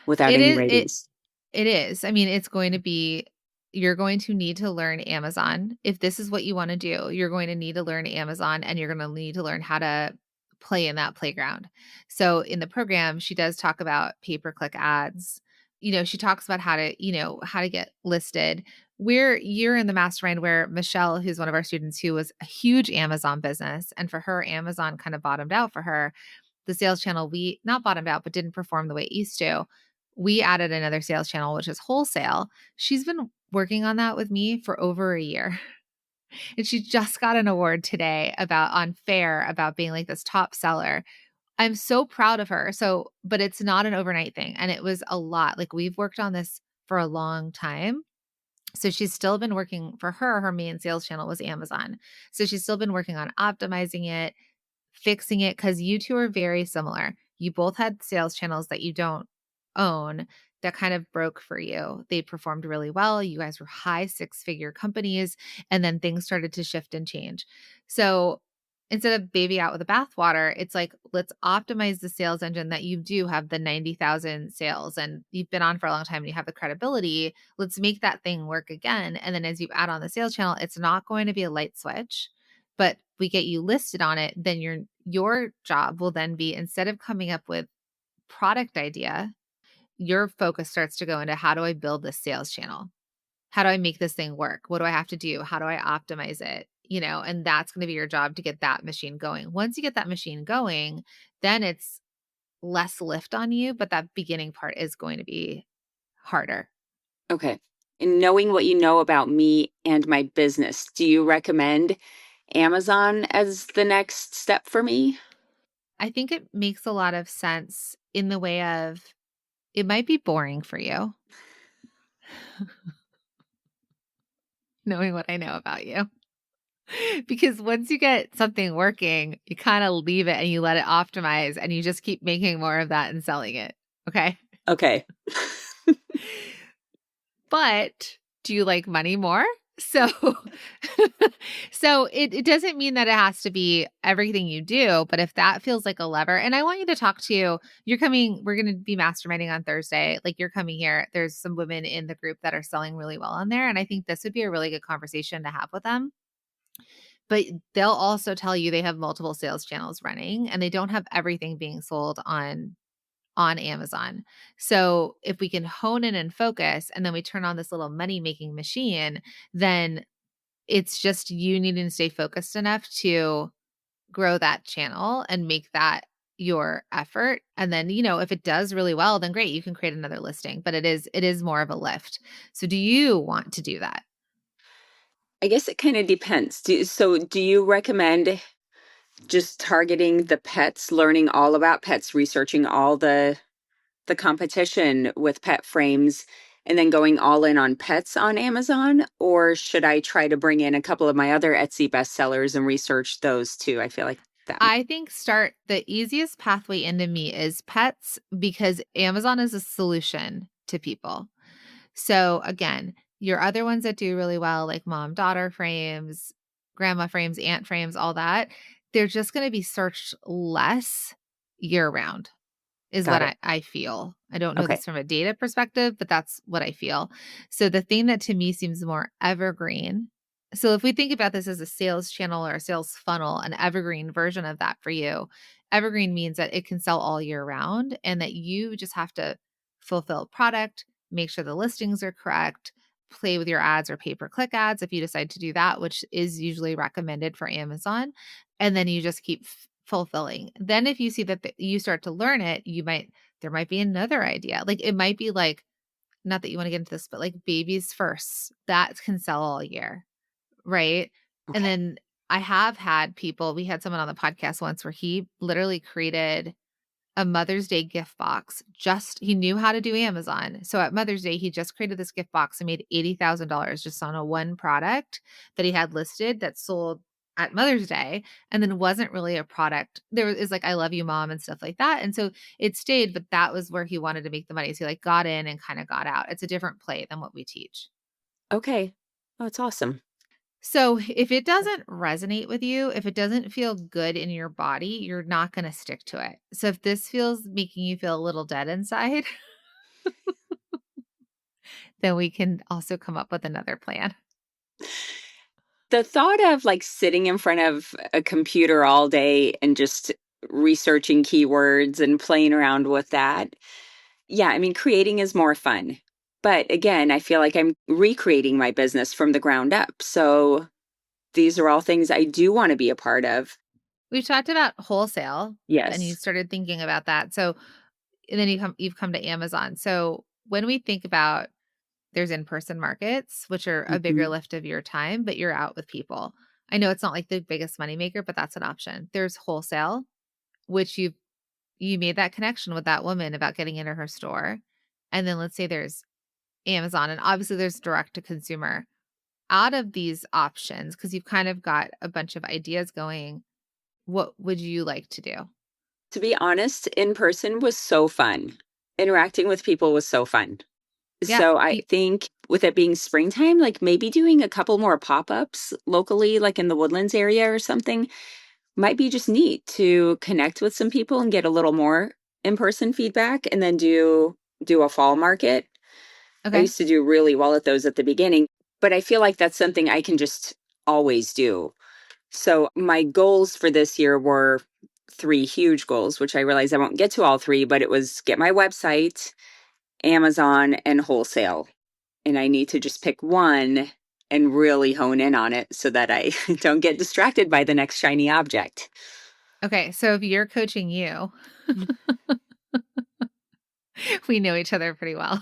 without any ratings. It is. I mean, it's going to be, you're going to need to learn Amazon. If this is what you want to do, you're going to need to learn Amazon and you're going to need to learn how to play in that playground. So in the program, she does talk about pay-per-click ads. She talks about how to get listed. You're in the mastermind where Michelle, who's one of our students who was a huge Amazon business, and for her, Amazon kind of bottomed out for her. The sales channel, we not bottomed out, but didn't perform the way it used to. We added another sales channel, which is wholesale. She's been working on that with me for over a year. And she just got an award today on Fair about being like this top seller. I'm so proud of her. But it's not an overnight thing. And it was a lot. Like, we've worked on this for a long time. So she's still been working for her main sales channel was Amazon. So she's still been working on optimizing it, fixing it, because you two are very similar. You both had sales channels that you don't own that kind of broke for you. They performed really well. You guys were high six-figure companies, and then things started to shift and change. So instead of baby out with the bathwater, it's like, let's optimize the sales engine that you do have the 90,000 sales and you've been on for a long time and you have the credibility. Let's make that thing work again. And then as you add on the sales channel, it's not going to be a light switch, but we get you listed on it. Then your job will then be, instead of coming up with product idea, your focus starts to go into, how do I build this sales channel? How do I make this thing work? What do I have to do? How do I optimize it? And that's going to be your job to get that machine going. Once you get that machine going, then it's less lift on you, but that beginning part is going to be harder. Okay. And knowing what you know about me and my business, do you recommend Amazon as the next step for me? I think it makes a lot of sense in the way of, it might be boring for you, knowing what I know about you. Because once you get something working, you kind of leave it and you let it optimize and you just keep making more of that and selling it. Okay. Okay. But do you like money more? So, so it doesn't mean that it has to be everything you do, but if that feels like a lever, and I want you to talk to, we're going to be masterminding on Thursday. Like, you're coming here. There's some women in the group that are selling really well on there. And I think this would be a really good conversation to have with them. But they'll also tell you they have multiple sales channels running and they don't have everything being sold on Amazon. So if we can hone in and focus, and then we turn on this little money-making machine, then it's just you needing to stay focused enough to grow that channel and make that your effort. And then, if it does really well, then great, you can create another listing, but it is more of a lift. So do you want to do that? I guess it kind of depends. Do you recommend just targeting the pets, learning all about pets, researching all the competition with pet frames, and then going all in on pets on Amazon? Or should I try to bring in a couple of my other Etsy bestsellers and research those too? I feel like that. I think the easiest pathway into me is pets, because Amazon is a solution to people. So again, your other ones that do really well, like mom-daughter frames, grandma frames, aunt frames, all that, they're just going to be searched less year-round, is Got what it. I feel. I don't know Okay. this from a data perspective, but that's what I feel. So the thing that to me seems more evergreen. So if we think about this as a sales channel or a sales funnel, an evergreen version of that for you, evergreen means that it can sell all year round and that you just have to fulfill product, make sure the listings are correct, play with your ads or pay-per-click ads if you decide to do that, which is usually recommended for Amazon. And then you just keep fulfilling. Then if you see that you start to learn it, there might be another idea. Like, it might be like, not that you want to get into this, but like babies first, that can sell all year. Right. And Okay. then I have had we had someone on the podcast once where he literally created a Mother's Day gift box. He knew how to do Amazon. So at Mother's Day, he just created this gift box and made $80,000 just on one product that he had listed that sold at Mother's Day, and then wasn't really a product. There is like, I love you, mom, and stuff like that. And so it stayed, but that was where he wanted to make the money. So he like got in and kind of got out. It's a different play than what we teach. Okay. Oh, it's awesome. So if it doesn't resonate with you, if it doesn't feel good in your body, you're not going to stick to it. So if this feels making you feel a little dead inside, then we can also come up with another plan. The thought of like sitting in front of a computer all day and just researching keywords and playing around with that. Yeah, I mean, creating is more fun. But again, I feel like I'm recreating my business from the ground up. So these are all things I do want to be a part of. We've talked about wholesale and you Yes. started thinking about that. So and then you've come to Amazon. So when we think about there's in-person markets, which are a bigger Mhm. lift of your time, but you're out with people. I know it's not like the biggest moneymaker, but that's an option. There's wholesale, which you made that connection with that woman about getting into her store. And then let's say there's Amazon, and obviously there's direct to consumer. Out of these options, because you've kind of got a bunch of ideas going, what would you like to do? To be honest, in person was so fun. Interacting with people was so fun. Yeah. So I think with it being springtime, like maybe doing a couple more pop-ups locally, like in the Woodlands area or something, might be just neat to connect with some people and get a little more in-person feedback and then do a fall market. I Okay. used to do really well at those at the beginning, but I feel like that's something I can just always do. So my goals for this year were three huge goals, which I realize I won't get to all three, but it was get my website, Amazon, and wholesale. And I need to just pick one and really hone in on it so that I don't get distracted by the next shiny object. Okay. So if you're coaching you, we know each other pretty well.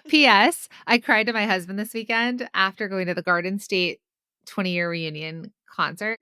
P.S. I cried to my husband this weekend after going to the Garden State 20-year reunion concert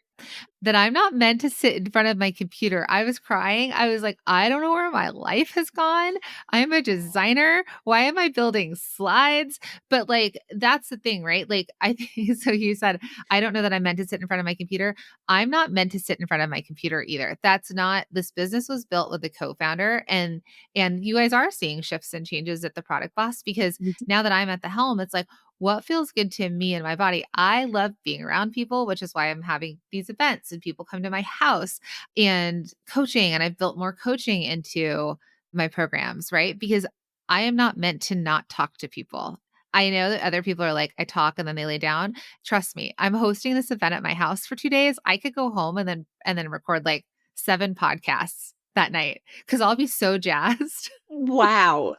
that I'm not meant to sit in front of my computer. I was crying. I was like, I don't know where my life has gone. I'm a designer. Why am I building slides? But like, that's the thing, right? Like, I think so. You said, I don't know that I'm meant to sit in front of my computer. I'm not meant to sit in front of my computer either. That's not, this business was built with a co-founder, and you guys are seeing shifts and changes at the Product Boss because Mhm. now that I'm at the helm, it's like, what feels good to me and my body? I love being around people, which is why I'm having these events and people come to my house and coaching. And I've built more coaching into my programs, right? Because I am not meant to not talk to people. I know that other people are like, I talk and then they lay down. Trust me, I'm hosting this event at my house for 2 days. I could go home and then record like 7 podcasts that night because I'll be so jazzed. Wow.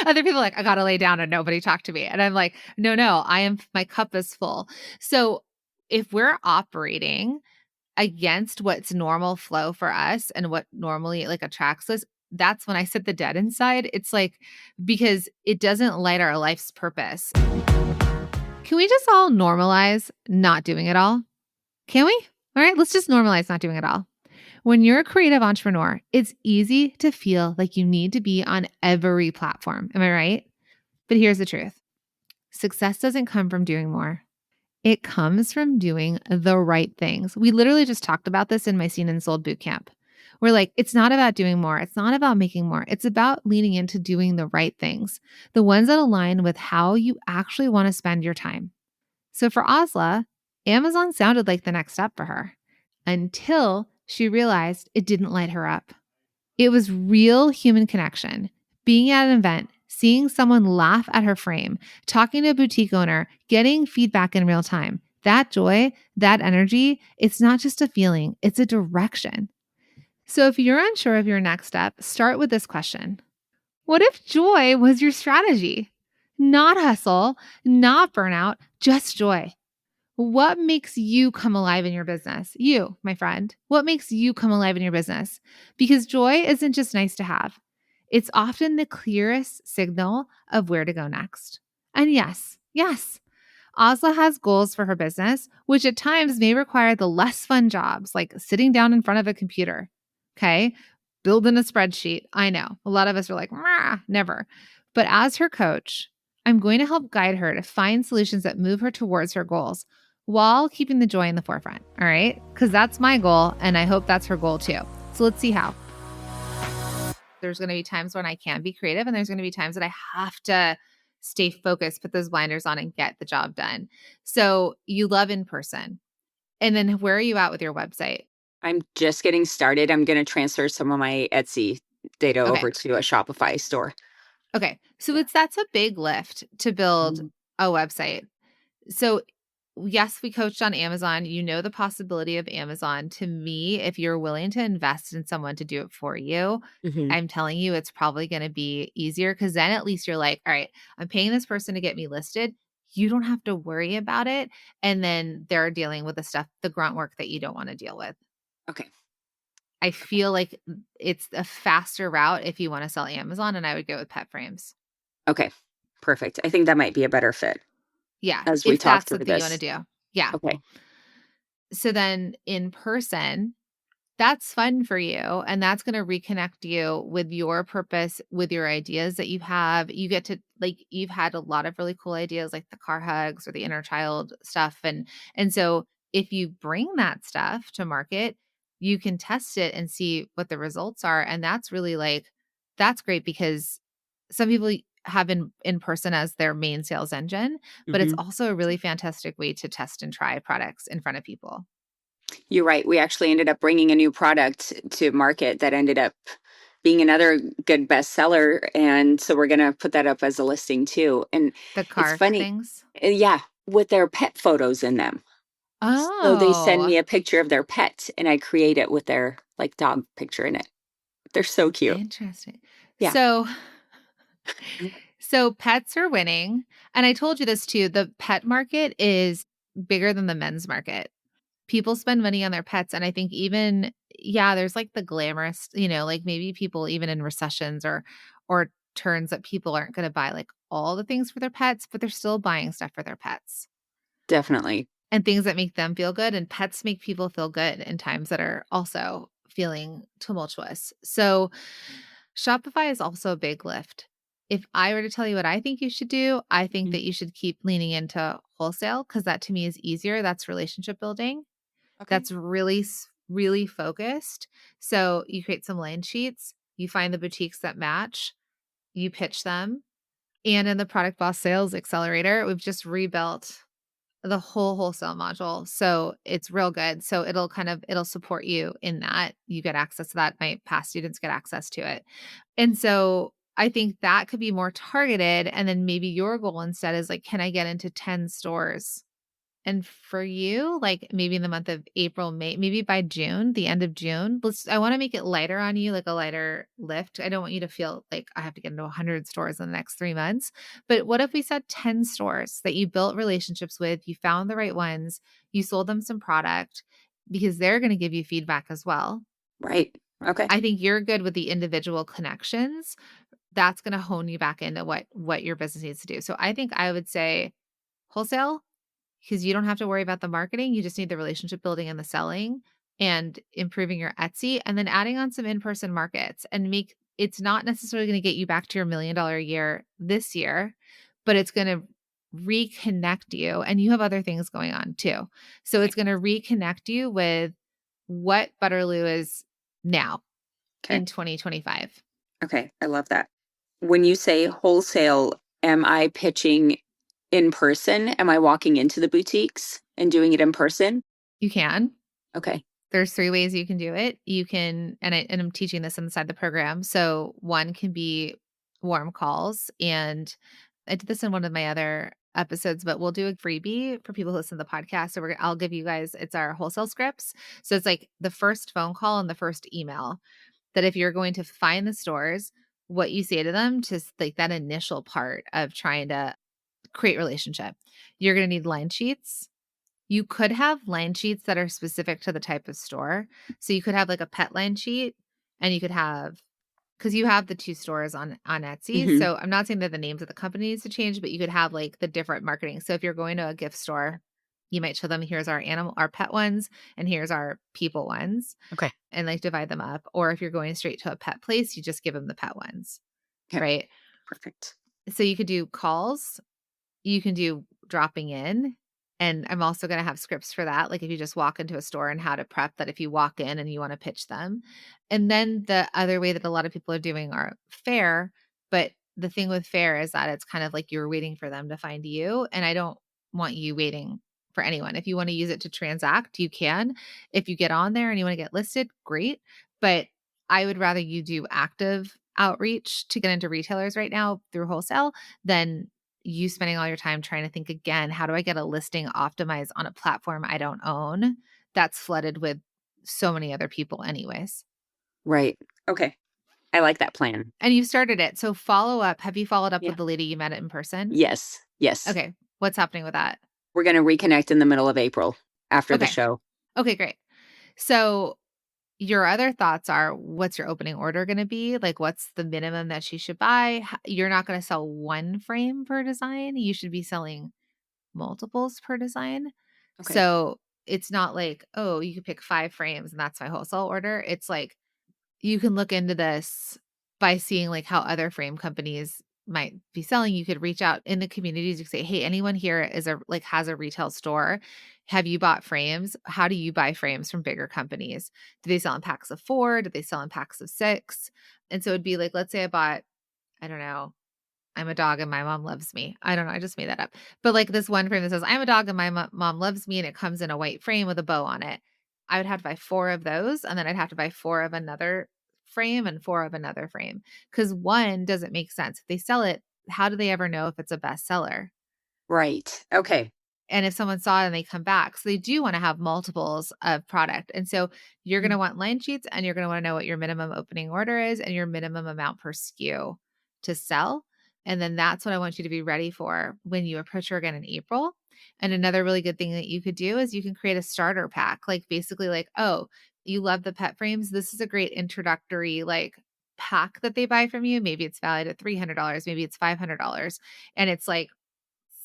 Other people are like, I gotta lay down and nobody talk to me. And I'm like, no, my cup is full. So if we're operating against what's normal flow for us and what normally like attracts us, that's when I set the dead inside. It's like, because it doesn't light our life's purpose. Can we just all normalize not doing it all? Can we? All right, let's just normalize not doing it all. When you're a creative entrepreneur, it's easy to feel like you need to be on every platform. Am I right? But here's the truth. Success doesn't come from doing more. It comes from doing the right things. We literally just talked about this in my Seen and Sold bootcamp. We're like, it's not about doing more. It's not about making more. It's about leaning into doing the right things, the ones that align with how you actually want to spend your time. So for Asla, Amazon sounded like the next step for her until she realized it didn't light her up. It was real human connection. Being at an event, seeing someone laugh at her frame, talking to a boutique owner, getting feedback in real time. That joy, that energy, it's not just a feeling, it's a direction. So if you're unsure of your next step, start with this question. What if joy was your strategy? Not hustle, not burnout, just joy. What makes you come alive in your business? You, my friend. What makes you come alive in your business? Because joy isn't just nice to have, it's often the clearest signal of where to go next. And yes, Asla has goals for her business, which at times may require the less fun jobs like sitting down in front of a computer. Okay. Building a spreadsheet. I know a lot of us are like, never. But as her coach, I'm going to help guide her to find solutions that move her towards her goals while keeping the joy in the forefront. All right. Because that's my goal. And I hope that's her goal too. So let's see how. There's going to be times when I can be creative, and there's going to be times that I have to stay focused, put those blinders on, and get the job done. So you love in person. And then where are you at with your website? I'm just getting started. I'm going to transfer some of my Etsy data Okay. over to a Shopify store. Okay. So that's a big lift to build Mhm. a website. So yes, we coached on Amazon. You know the possibility of Amazon. To me, if you're willing to invest in someone to do it for you, Mhm. I'm telling you, it's probably going to be easier because then at least you're like, all right, I'm paying this person to get me listed. You don't have to worry about it. And then they're dealing with the stuff, the grunt work that you don't want to deal with. Okay. I feel like it's a faster route if you want to sell Amazon, and I would go with pet frames. Okay. Perfect. I think that might be a better fit Yeah, as we if talk that's through something you want to this. do. Yeah. Okay. So then in person, that's fun for you, and that's gonna reconnect you with your purpose, with your ideas that you have. You get to like, you've had a lot of really cool ideas like the car hugs or the inner child stuff, and so if you bring that stuff to market, you can test it and see what the results are, and that's really like that's great because some people have in person as their main sales engine, but it's Mhm. also a really fantastic way to test and try products in front of people. You're right. We actually ended up bringing a new product to market that ended up being another good bestseller, and so we're gonna put that up as a listing too. And The it's car funny, things. yeah, with their pet photos in them. So they send Oh, me a picture of their pet, and I create it with their like dog picture in it. They're so cute. interesting. Yeah. So so pets are winning, and I told you this too, the pet market is bigger than the men's market. People spend money on their pets, and I think even yeah, there's like the glamorous, like maybe people even in recessions or turns that people aren't gonna buy like all the things for their pets, but they're still buying stuff for their pets. Definitely. And things that make them feel good, and pets make people feel good in times that are also feeling tumultuous. So, Shopify is also a big lift. If I were to tell you what I think you should do, I think Mhm. that you should keep leaning into wholesale because that to me is easier. That's relationship building. Okay. That's really focused. So, you create some line sheets, you find the boutiques that match, you pitch them. And in the Product Boss Sales Accelerator, we've just rebuilt the whole wholesale module. So it's real good. So it'll support you in that. You get access to that. My past students get access to it. And so I think that could be more targeted. And then maybe your goal instead is like, can I get into 10 stores? And for you, like maybe in the month of April, May, maybe by June, the end of June, I want to make it lighter on you, like a lighter lift. I don't want you to feel like I have to get into 100 stores in the next 3 months. But what if we said 10 stores that you built relationships with, you found the right ones, you sold them some product because they're going to give you feedback as well. Right. Okay. I think you're good with the individual connections. That's going to hone you back into what your business needs to do. So I think I would say wholesale because you don't have to worry about the marketing. You just need the relationship building and the selling and improving your Etsy and then adding on some in-person markets and make it's not necessarily going to get you back to your $1 million a year this year, but it's going to reconnect you and you have other things going on too. So Right. it's going to reconnect you with what Butterloo is now Okay. in 2025. Okay. I love that. When you say wholesale, am I pitching in person? Am I walking into the boutiques and doing it in person? You can. Okay. There's 3 ways you can do it. You can and I'm teaching this inside the program. So, one can be warm calls, and I did this in one of my other episodes, but we'll do a freebie for people who listen to the podcast. So, I'll give you guys it's our wholesale scripts. So, it's like the first phone call and the first email that if you're going to find the stores, what you say to them, just like that initial part of trying to create relationship. You're gonna need line sheets. You could have line sheets that are specific to the type of store. So you could have like a pet line sheet and you could have because you have the 2 stores on Etsy. Hmm. So I'm not saying that the names of the company needs to change, but you could have like the different marketing. So if you're going to a gift store, you might show them here's our pet ones and here's our people ones Okay. and like divide them up. Or if you're going straight to a pet place, you just give them the pet ones, Okay. right? Perfect. So you could do calls, you can do dropping in, and I'm also gonna have scripts for that, like, if you just walk into a store and how to prep that if you walk in and you wanna pitch them. And then the other way that a lot of people are doing are fair, but the thing with fair is that it's kind of like you're waiting for them to find you, and I don't want you waiting for anyone. If you wanna use it to transact, you can. If you get on there and you wanna get listed, great, but I would rather you do active outreach to get into retailers right now through wholesale than you spending all your time trying to think again, how do I get a listing optimized on a platform I don't own that's flooded with so many other people anyways. Right. Okay. I like that plan. And you started it. So follow up. Have you followed up Yeah. with the lady you met in person? Yes. Yes. Okay. What's happening with that? We're going to reconnect in the middle of April after the Okay. show. Okay, great. So your other thoughts are, what's your opening order going to be? Like, what's the minimum that she should buy? You're not going to sell one frame per design. You should be selling multiples per design. Okay. So it's not like, oh, you could pick 5 frames and that's my wholesale order. It's like, you can look into this by seeing like how other frame companies might be selling. You could reach out in the communities. You could say, hey, anyone here has a retail store. Have you bought frames? How do you buy frames from bigger companies? Do they sell in packs of 4? Do they sell in packs of 6? And so it'd be like, let's say I bought, I don't know, I'm a dog and my mom loves me. I don't know. I just made that up. But like this one frame that says, I'm a dog and my mom loves me, and it comes in a white frame with a bow on it. I would have to buy 4 of those. And then I'd have to buy 4 of another frame and 4 of another frame. Because one doesn't make sense. If they sell it, how do they ever know if it's a bestseller? Right. Okay. And if someone saw it and they come back, so they do want to have multiples of product. And so you're going to want line sheets, and you're going to want to know what your minimum opening order is and your minimum amount per SKU to sell. And then that's what I want you to be ready for when you approach her again in April. And another really good thing that you could do is you can create a starter pack, like basically like, oh, you love the pet frames. This is a great introductory like pack that they buy from you. Maybe it's valued at $300, maybe it's $500. And it's like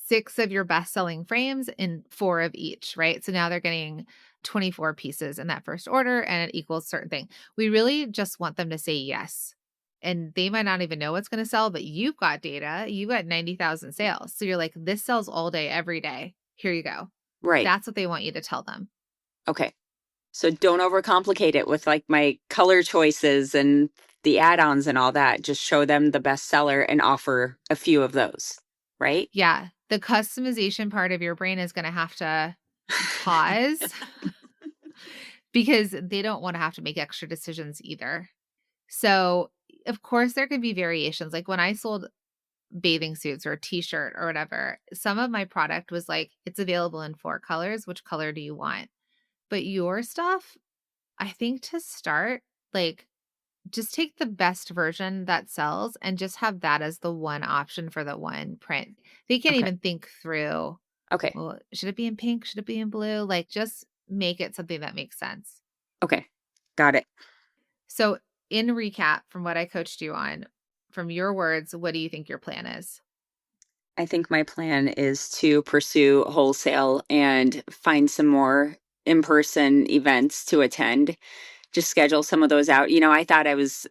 6 of your best-selling frames and 4 of each, right? So now they're getting 24 pieces in that first order, and it equals certain thing. We really just want them to say yes. And they might not even know what's going to sell, but you've got data. You've got 90,000 sales. So you're like, this sells all day, every day. Here you go. Right. That's what they want you to tell them. Okay. So don't overcomplicate it with like my color choices and the add-ons and all that. Just show them the best seller and offer a few of those, right? Yeah. The customization part of your brain is going to have to pause because they don't want to have to make extra decisions either. So, of course, there could be variations. Like when I sold bathing suits or a t-shirt or whatever, some of my product was like, it's available in 4 colors. Which color do you want? But your stuff, I think to start, like, just take the best version that sells and just have that as the one option for the one print. They can't Okay. even think through, Okay. well, should it be in pink? Should it be in blue? Like, just make it something that makes sense. Okay. Got it. So, in recap from what I coached you on, from your words, what do you think your plan is? I think my plan is to pursue wholesale and find some more in-person events to attend. Just schedule some of those out. I thought I was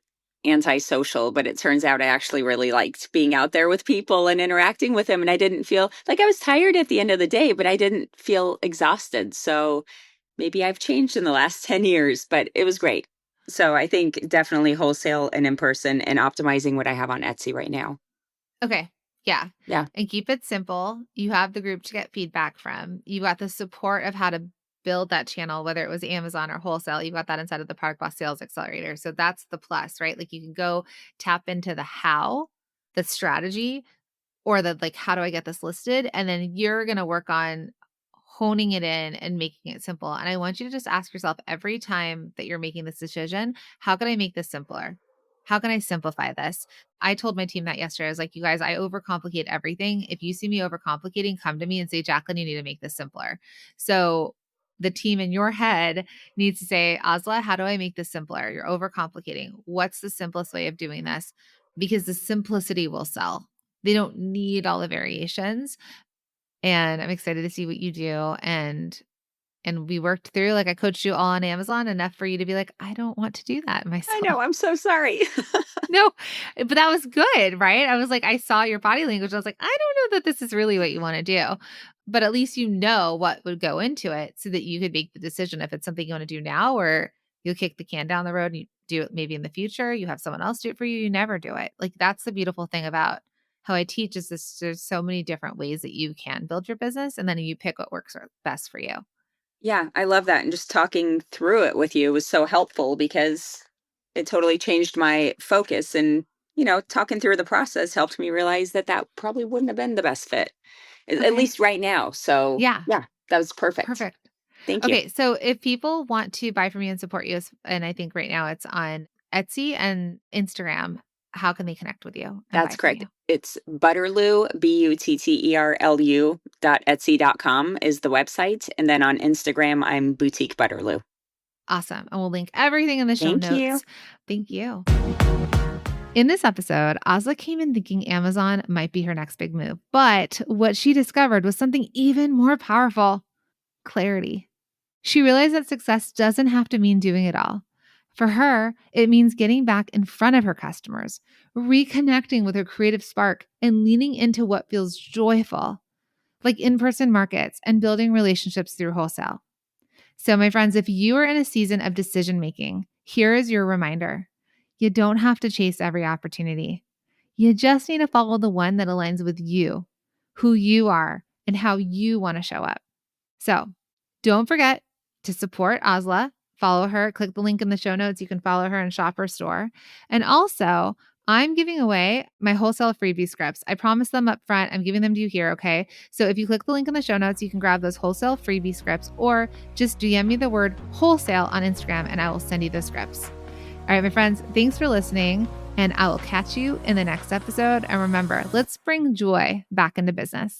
antisocial, but it turns out I actually really liked being out there with people and interacting with them. And I didn't feel like I was tired at the end of the day, but I didn't feel exhausted. So maybe I've changed in the last 10 years, but it was great. So I think definitely wholesale and in person and optimizing what I have on Etsy right now. Okay. Yeah. Yeah. And keep it simple. You have the group to get feedback from. You got the support of how to build that channel, whether it was Amazon or wholesale. You got that inside of the Product Boss Sales Accelerator. So that's the plus, right? Like you can go tap into the how, the strategy, or the like, how do I get this listed? And then you're going to work on honing it in and making it simple. And I want you to just ask yourself every time that you're making this decision, how can I make this simpler? How can I simplify this? I told my team that yesterday. I was like, you guys, I overcomplicate everything. If you see me overcomplicating, come to me and say, Jacqueline, you need to make this simpler. So the team in your head needs to say, Asla, how do I make this simpler? You're overcomplicating. What's the simplest way of doing this? Because the simplicity will sell. They don't need all the variations. And I'm excited to see what you do. And we worked through, like I coached you all on Amazon enough for you to be like, I don't want to do that myself. I know. I'm so sorry. No, but that was good, right? I was like, I saw your body language. I was like, I don't know that this is really what you want to do. But at least you know what would go into it so that you could make the decision if it's something you want to do now, or you'll kick the can down the road and you do it maybe in the future. You have someone else do it for you. You never do it. Like that's the beautiful thing about how I teach is this, there's so many different ways that you can build your business, and then you pick what works best for you. Yeah, I love that. And just talking through it with you was so helpful because it totally changed my focus and talking through the process helped me realize that probably wouldn't have been the best fit, at Okay. least right now. So Yeah. yeah, that was perfect. Perfect. Thank you. Okay. So if people want to buy from you and support you, and I think right now it's on Etsy and Instagram, how can they connect with you and That's buy from correct. you? It's Butterloo, BUTTERLU.etsy.com is the website. And then on Instagram, I'm Boutique Butterloo. Awesome. And we'll link everything in the show Thank you. notes. Thank you. In this episode, Asli came in thinking Amazon might be her next big move. But what she discovered was something even more powerful: clarity. She realized that success doesn't have to mean doing it all. For her, it means getting back in front of her customers, reconnecting with her creative spark, and leaning into what feels joyful, like in-person markets and building relationships through wholesale. So, my friends, if you are in a season of decision making, here is your reminder. You don't have to chase every opportunity. You just need to follow the one that aligns with you, who you are, and how you want to show up. So, don't forget to support Asli. Follow her. Click the link in the show notes. You can follow her and shop her store. And also, I'm giving away my wholesale freebie scripts. I promise them up front. I'm giving them to you here, okay? So if you click the link in the show notes, you can grab those wholesale freebie scripts, or just DM me the word wholesale on Instagram and I will send you the scripts. All right, my friends, thanks for listening, and I will catch you in the next episode. And remember, let's bring joy back into business.